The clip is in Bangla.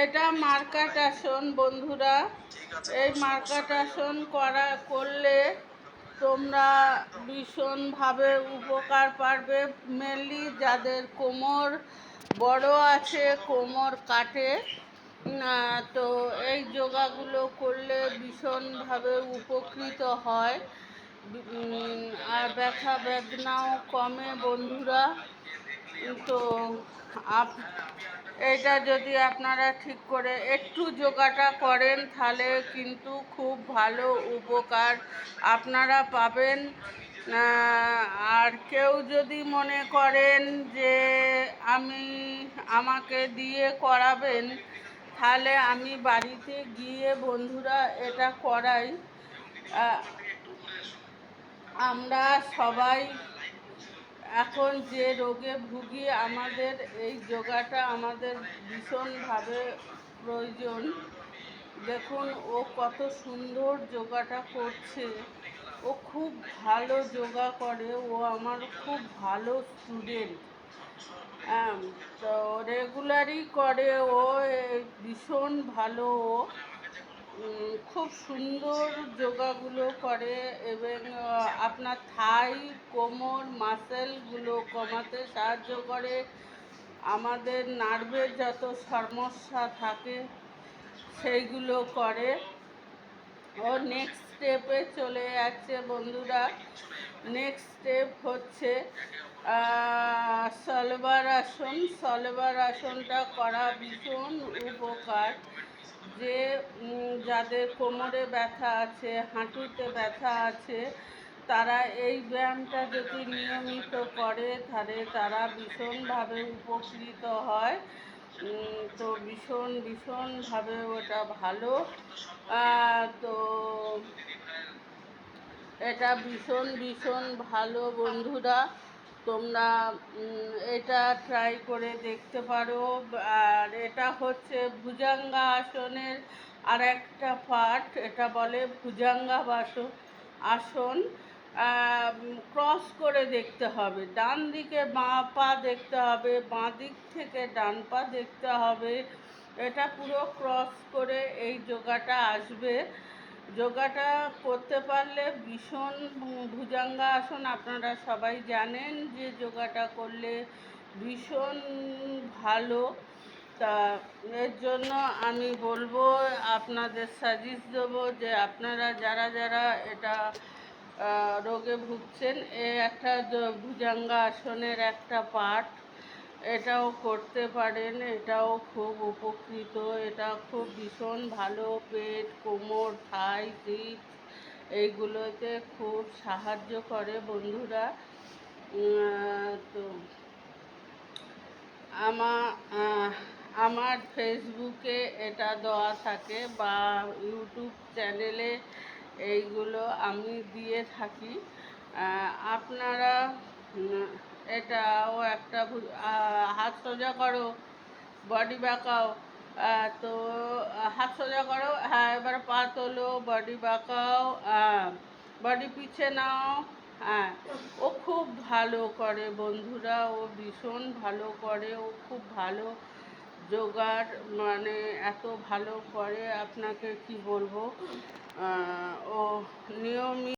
এটা মার্কাটাসন বন্ধুরা। এই মার্কাটাসন করলে তোমরা ভীষণভাবে উপকার পাবে। মেনলি যাদের কোমর বড় আছে, কোমর কাটে, তো এই যোগাগুলো করলে ভীষণভাবে উপকৃত হয়। আর ব্যথা বেদনাও কমে বন্ধুরা। তো এটা যদি আপনারা ঠিক করে একটু যোগাটা করেন তাহলে কিন্তু খুব ভালো উপকার আপনারা পাবেন। আর কেউ যদি মনে করেন যে আমাকে দিয়ে করাবেন, তাহলে আমি বাড়িতে গিয়ে বন্ধুরা এটা করাই। আমরা সবাই এখন যে রোগে ভুগি, আমাদের এই যোগাটা আমাদের ভীষণভাবে প্রয়োজন। দেখুন ও কত সুন্দর যোগাটা করছে। ও খুব ভালো যোগা করে, ও আমার খুব ভালো স্টুডেন্ট। তো রেগুলারই করে ও, ভীষণ ভালো। ও খুব সুন্দর যোগাগুলো করে এবং আপনার থাই, কোমর মাসেলগুলো কমাতে সাহায্য করে। আমাদের নার্ভের যত সমস্যা থাকে সেইগুলো করে। ও নেক্সট স্টেপে চলে যাচ্ছে বন্ধুরা। নেক্সট স্টেপ হচ্ছে সলবার আসন। সলবার আসনটা করা ভীষণ উপকার। যে যাদের কোমরে ব্যথা আছে, হাঁটুতে ব্যথা আছে, তারা এই ব্যায়ামটা যদি নিয়মিত করে তাহলে তারা ভীষণভাবে উপকৃত হয়। তো ভীষণভাবে ওটা ভালো। তো এটা ভীষণ ভালো বন্ধুরা। তোমরা এটা ট্রাই করে দেখতে পারো। আর এটা হচ্ছে ভুজাঙ্গা আসনের আর একটা পার্ট। এটা বলে ভুজাঙ্গা আসন। ক্রস করে দেখতে হবে, ডান দিকে বাঁ পা দেখতে হবে, বাঁ দিক থেকে ডান পা দেখতে হবে। এটা পুরো ক্রস করে এই যোগাটা আসবে। যোগাটা করতে পারলে ভীষণ, ভুজাঙ্গা আসন আপনারা সবাই জানেন যে যোগাটা করলে ভীষণ ভালো। তা এর জন্য আমি বলবো, আপনাদের সাজেস্ট দেবো যে আপনারা যারা এটা রোগে ভুগছেন, একটা ভুজাঙ্গা আসনের একটা পার্ট, এটাও করতে পারেন। এটাও খুব উপকৃত। এটা খুব ভীষণ ভালো। পেট, কোমর, থাই, হিপ এইগুলোতে খুব সাহায্য করে বন্ধুরা। তো আমার ফেসবুকে এটা দেওয়া থাকে বা ইউটিউব চ্যানেলে এইগুলো আমি দিয়ে থাকি। আপনারা এটাও একটা হাত সোজা করো, বডি বাঁকাও। তো হাত সোজা করো, হ্যাঁ, এবার পা তোলো, বডি বাঁকাও, বডি পিছে নাও। হ্যাঁ, ও খুব ভালো করে বন্ধুরা। ও ভীষণ ভালো করে। ও খুব ভালো যোগার, মানে এত ভালো করে আপনাকে কি বলবো। ও নিয়মিত